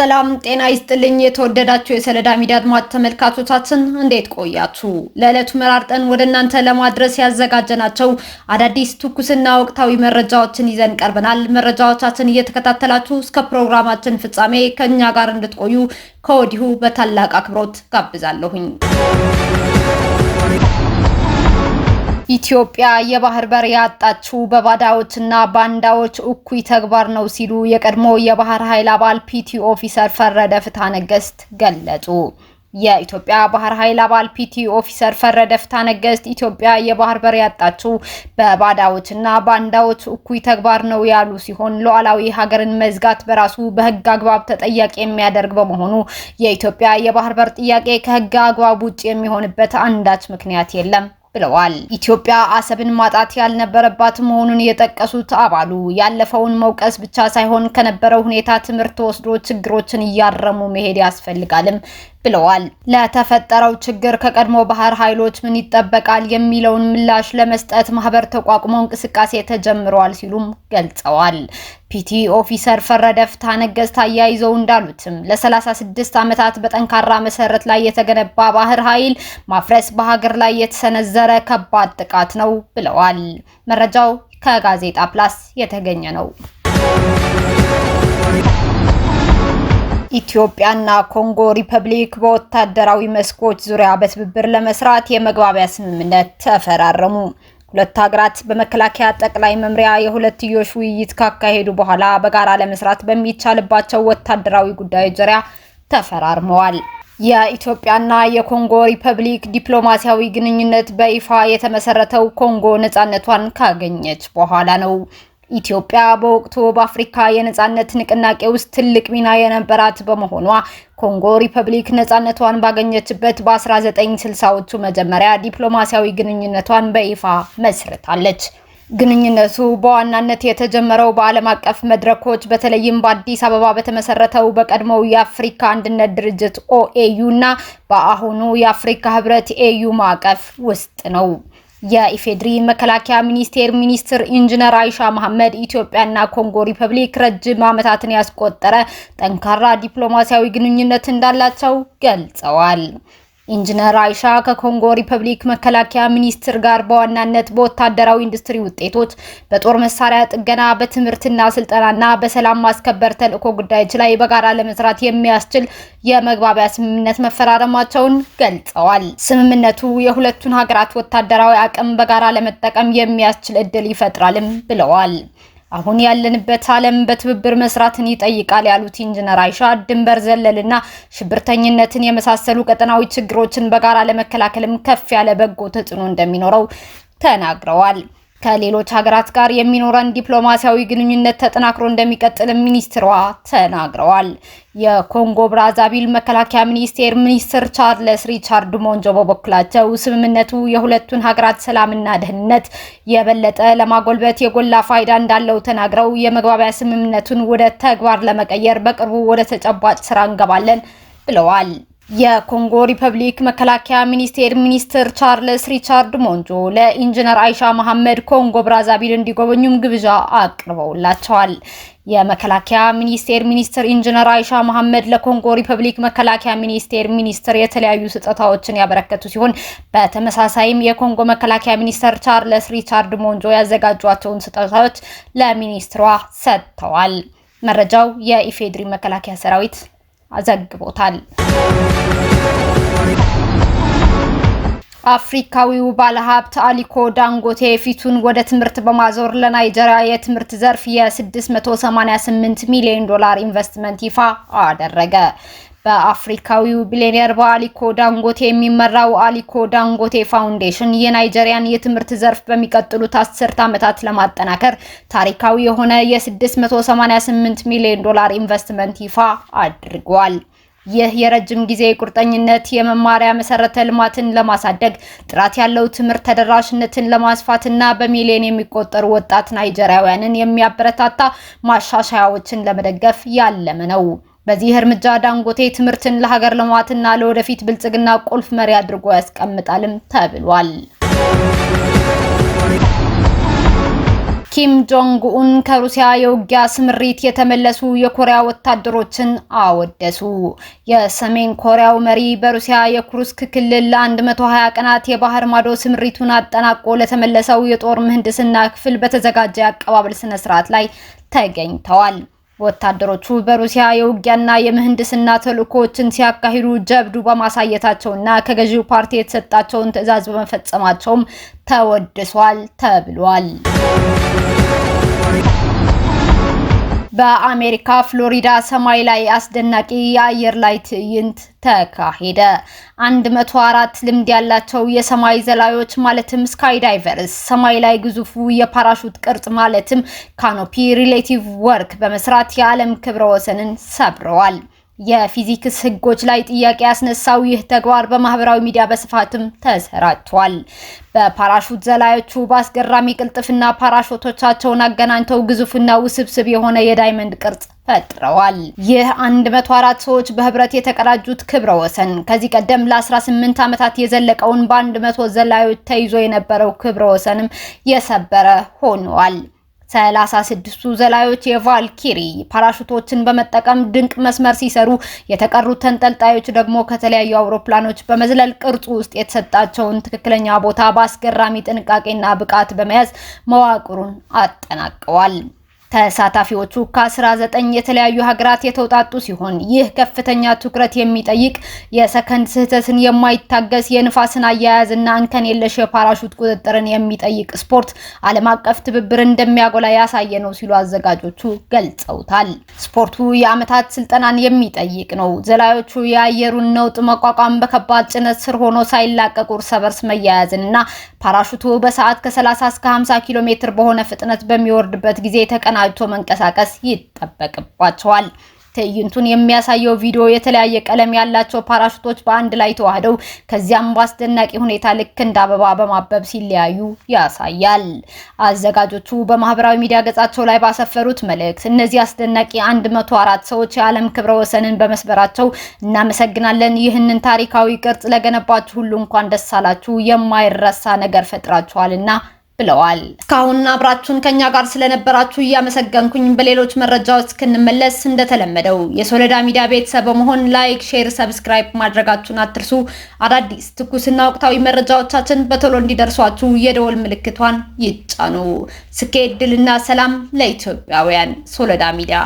ሰላም ጤና ይስጥልኝ የተወደዳችሁ የሰለዳ ሚዲያ አድማጭ ተመልካቾቻችን እንዴት ቆያችሁ? ለዕለቱ መራርጠን ወደ እናንተ ለማድረስ ያዘጋጀናቸው አዳዲስ ትኩስና ወቅታዊ መረጃዎችን ይዘን ቀርበናል። መረጃዎቻችን እየተከታተላችሁ እስከ ፕሮግራማችን ፍጻሜ ከኛ ጋር እንድትቆዩ ከወዲሁ በታላቅ አክብሮት ጋብዛለሁኝ። ኢትዮጵያ የባህር በር ያጣችው በባዳዎችና ባንዳዎች እኩይ ተግባር ነው ሲሉ የቀድሞ የባህር ኃይል አባል ፒቲ ኦፊሰር ፈረደ ፍትሐነገስት ገለጹ። የኢትዮጵያ ባህር ኃይል አባል ፒቲ ኦፊሰር ፈረደ ፍትሐነገስት ኢትዮጵያ የባህር በር ያጣችው በባዳዎችና ባንዳዎች እኩይ ተግባር ነው ያሉ ሲሆን ሉዓላዊ ሀገርን መዝጋት በራሱ በህግ አግባብ ተጠያቂ የሚያደርግ በመሆኑ የኢትዮጵያ የባህር በር ጥያቄ ከህግ አግባብ ውጭ የሚሆንበት አንዳች ምክንያት የለም ብለዋል። ኢትዮጵያ አሰብን ማጣት ያልነበረባት መሆኑን የጠቀሱት አባሉ ያለፈውን መውቀስ ብቻ ሳይሆን ከነበረው ሁኔታ ትምህርት ወስዶ ችግሮችን እያረሙ መሄድ ያስፈልጋልም ብለዋል። ለተፈጠረው ችግር ከቀድሞ ባህር ኃይሎች ምን ይጠበቃል የሚለውን ምላሽ ለመስጠት ማህበር ተቋቁሞ እንቅስቃሴ ተጀምሯል ሲሉም ገልጸዋል። ፒቲ ኦፊሰር ፈረደ ፍትሐነገስት አያይዘው እንዳሉትም ለ36 ዓመታት በጠንካራ መሰረት ላይ የተገነባ ባህር ኃይል ማፍረስ በሀገር ላይ የተሰነዘረ ከባድ ጥቃት ነው ብለዋል። መረጃው ከጋዜጣ ፕላስ የተገኘ ነው። ኢትዮጵያና ኮንጎ ሪፐብሊክ በወታደራዊ መስኮች ዙሪያ በትብብር ለመስራት የመግባቢያ ስምምነት ተፈራረሙ። ሁለት ሀገራት በመከላከያ ጠቅላይ መምሪያ የሁለትዮሽ ውይይት ካካሄዱ በኋላ በጋራ ለመስራት በሚቻልባቸው ወታደራዊ ጉዳዮች ዙሪያ ተፈራርመዋል። የኢትዮጵያና የኮንጎ ሪፐብሊክ ዲፕሎማሲያዊ ግንኙነት በይፋ የተመሰረተው ኮንጎ ነፃነቷን ካገኘች በኋላ ነው። ኢትዮጵያ በወቅቱ በአፍሪካ የነፃነት ንቅናቄ ውስጥ ትልቅ ሚና የነበራት በመሆኗ ኮንጎ ሪፐብሊክ ነፃነቷን ባገኘችበት በ1960ዎቹ መጀመሪያ ዲፕሎማሲያዊ ግንኙነቷን በይፋ መስርታለች። ግንኙነቱ በዋናነት የተጀመረው በዓለም አቀፍ መድረኮች በተለይም በአዲስ አበባ በተመሰረተው በቀድሞው የአፍሪካ አንድነት ድርጅት ኦኤዩ እና በአሁኑ የአፍሪካ ህብረት ኤዩ ማዕቀፍ ውስጥ ነው። የኢፌድሪ መከላከያ ሚኒስትር ኢንጂነር አይሻ መሐመድ ኢትዮጵያና ኮንጎ ሪፐብሊክ ረጅም ዓመታትን ያስቆጠረ ጠንካራ ዲፕሎማሲያዊ ግንኙነት እንዳላቸው ገልጸዋል። ኢንጂነር አይሻ ከኮንጎ ሪፐብሊክ መከላከያ ሚኒስትር ጋር በዋናነት በወታደራዊ ኢንዱስትሪ ውጤቶች፣ በጦር መሳሪያ ጥገና፣ በትምህርትና ስልጠናና በሰላም ማስከበር ተልዕኮ ጉዳዮች ላይ በጋራ ለመስራት የሚያስችል የመግባቢያ ስምምነት መፈራረማቸውን ገልጸዋል። ስምምነቱ የሁለቱን ሀገራት ወታደራዊ አቅም በጋራ ለመጠቀም የሚያስችል እድል ይፈጥራልም ብለዋል። አሁን ያለንበት ዓለም በትብብር መስራትን ይጠይቃል ያሉት ኢንጂነር አይሻ ድንበር ዘለልና ሽብርተኝነትን የመሳሰሉ ቀጠናዊ ችግሮችን በጋራ ለመከላከልም ከፍ ያለ በጎ ተጽዕኖ እንደሚኖረው ተናግረዋል። ከሌሎች ሀገራት ጋር የሚኖረን ዲፕሎማሲያዊ ግንኙነት ተጠናክሮ እንደሚቀጥል ሚኒስትሯ ተናግረዋል። የኮንጎ ብራዛቪል መከላከያ ሚኒስትር ቻርልስ ሪቻርድ ሞንጆ በበኩላቸው ስምምነቱ የሁለቱን ሀገራት ሰላምና ደህንነት የበለጠ ለማጎልበት የጎላ ፋይዳ እንዳለው ተናግረው የመግባቢያ ስምምነቱን ወደ ተግባር ለመቀየር በቅርቡ ወደ ተጨባጭ ስራ እንገባለን ብለዋል። የኮንጎ ሪፐብሊክ መከላከያ ሚኒስትር ቻርልስ ሪቻርድ ሞንጆ ለኢንጂነር አይሻ መሐመድ ኮንጎ ብራዛቪል እንዲጎበኙም ግብዣ አቅርበውላቸዋል። የመከላከያ ሚኒስትር ኢንጂነር አይሻ መሐመድ ለኮንጎ ሪፐብሊክ መከላከያ ሚኒስትር የተለያዩ ስጦታዎችን ያበረከቱ ሲሆን በተመሳሳይም የኮንጎ መከላከያ ሚኒስትር ቻርልስ ሪቻርድ ሞንጆ ያዘጋጇቸውን ስጦታዎች ለሚኒስትሯ ሰጥተዋል። መረጃው የኢፌድሪ መከላከያ ሰራዊት አዘግቦታል። አፍሪካዊው ባለሀብት አሊኮ ዳንጎቴ ፊቱን ወደ ትምህርት በማዞር ለናይጄሪያ የትምህርት ዘርፍ የ$688 ሚሊዮን ኢንቨስትመንት ይፋ አደረገ። በአፍሪካዊው ቢሊዮነር በአሊኮ ዳንጎቴ የሚመራው አሊኮ ዳንጎቴ ፋውንዴሽን የናይጄሪያን የትምህርት ዘርፍ በሚቀጥሉት 10 ዓመታት ለማጠናከር ታሪካዊ የሆነ የ$688 ሚሊዮን ኢንቨስትመንት ይፋ አድርጓል። ይህ የረጅም ጊዜ ቁርጠኝነት የመማሪያ መሰረተ ልማትን ለማሳደግ፣ ጥራት ያለው ትምህርት ተደራሽነትን ለማስፋትና በሚሊዮን የሚቆጠሩ ወጣት ናይጄሪያውያንን የሚያበረታታ ማሻሻያዎችን ለመደገፍ ያለመ ነው። በዚህ እርምጃ ዳንጎቴ ትምህርትን ለሀገር ልማትና ለወደፊት ብልጽግና ቁልፍ መሪ አድርጎ ያስቀምጣልም ተብሏል። ኪም ጆንግ ኡን ከሩሲያ የውጊያ ስምሪት የተመለሱ የኮሪያ ወታደሮችን አወደሱ። የሰሜን ኮሪያው መሪ በሩሲያ የኩርስክ ክልል ለ120 ቀናት የባህር ማዶ ስምሪቱን አጠናቆ ለተመለሰው የጦር ምህንድስና ክፍል በተዘጋጀ አቀባበል ስነ ስርዓት ላይ ተገኝተዋል። ወታደሮቹ በሩሲያ የውጊያና የምህንድስና ተልእኮችን ሲያካሂዱ ጀብዱ በማሳየታቸውና ከገዢው ፓርቲ የተሰጣቸውን ትዕዛዝ በመፈጸማቸውም ተወድሷል ተብሏል። በአሜሪካ ፍሎሪዳ ሰማይ ላይ አስደናቂ የአየር ላይ ትዕይንት ተካሄደ። 104 ልምድ ያላቸው የሰማይ ዘላዮች ማለትም ስካይ ዳይቨርስ ሰማይ ላይ ግዙፉ የፓራሹት ቅርጽ ማለትም ካኖፒ ሪሌቲቭ ወርክ በመስራት የዓለም ክብረ ወሰንን ሰብረዋል። የፊዚክስ ህጎች ላይ ጥያቄ ያስነሳው ይህ ተግባር በማህበራዊ ሚዲያ በስፋትም ተሰራጭቷል። በፓራሹት ዘላዮቹ በአስገራሚ ቅልጥፍና ፓራሹቶቻቸውን አገናኝተው ግዙፍና ውስብስብ የሆነ የዳይመንድ ቅርጽ ፈጥረዋል። ይህ 104 ሰዎች በህብረት የተቀዳጁት ክብረ ወሰን ከዚህ ቀደም ለ18 ዓመታት የዘለቀውን በ100 ዘላዮች ተይዞ የነበረው ክብረ ወሰንም የሰበረ ሆኗል። 36ቱ ዘላዮች የቫልኪሪ ፓራሹቶችን በመጠቀም ድንቅ መስመር ሲሰሩ፣ የተቀሩት ተንጠልጣዮች ደግሞ ከተለያዩ አውሮፕላኖች በመዝለል ቅርጹ ውስጥ የተሰጣቸውን ትክክለኛ ቦታ በአስገራሚ ጥንቃቄና ብቃት በመያዝ መዋቅሩን አጠናቀዋል። ተሳታፊዎቹ ከ19 የተለያዩ ሀገራት የተውጣጡ ሲሆን ይህ ከፍተኛ ትኩረት የሚጠይቅ የሰከንድ ስህተትን የማይታገስ የንፋስን አያያዝና እንከን የለሽ የፓራሹት ቁጥጥርን የሚጠይቅ ስፖርት ዓለም አቀፍ ትብብር እንደሚያጎላ ያሳየ ነው ሲሉ አዘጋጆቹ ገልጸውታል። ስፖርቱ የዓመታት ስልጠናን የሚጠይቅ ነው። ዘላዮቹ የአየሩን ነውጥ መቋቋም፣ በከባድ ጭነት ስር ሆኖ ሳይላቀቁ እርስ በርስ መያያዝንና ፓራሹቱ በሰዓት ከ30 እስከ 50 ኪሎ ሜትር በሆነ ፍጥነት በሚወርድበት ጊዜ ተቀናጅቶ መንቀሳቀስ ይጠበቅባቸዋል። ትዕይንቱን የሚያሳየው ቪዲዮ የተለያየ ቀለም ያላቸው ፓራሹቶች በአንድ ላይ ተዋህደው ከዚያም በአስደናቂ ሁኔታ ልክ እንደ አበባ በማበብ ሲለያዩ ያሳያል። አዘጋጆቹ በማህበራዊ ሚዲያ ገጻቸው ላይ ባሰፈሩት መልእክት እነዚህ አስደናቂ 104 ሰዎች የዓለም ክብረ ወሰንን በመስበራቸው እናመሰግናለን። ይህንን ታሪካዊ ቅርጽ ለገነባችሁ ሁሉ እንኳን ደስ አላችሁ፣ የማይረሳ ነገር ፈጥራችኋልና ብለዋል። እስካሁን አብራችሁን ከኛ ጋር ስለነበራችሁ እያመሰገንኩኝ በሌሎች መረጃዎች እስክንመለስ እንደተለመደው የሶሎዳ ሚዲያ ቤተሰብ በመሆን ላይክ፣ ሼር፣ ሰብስክራይብ ማድረጋችሁን አትርሱ። አዳዲስ ትኩስና ወቅታዊ መረጃዎቻችን በቶሎ እንዲደርሷችሁ የደወል ምልክቷን ይጫኑ። ስኬት፣ ድልና ሰላም ለኢትዮጵያውያን። ሶሎዳ ሚዲያ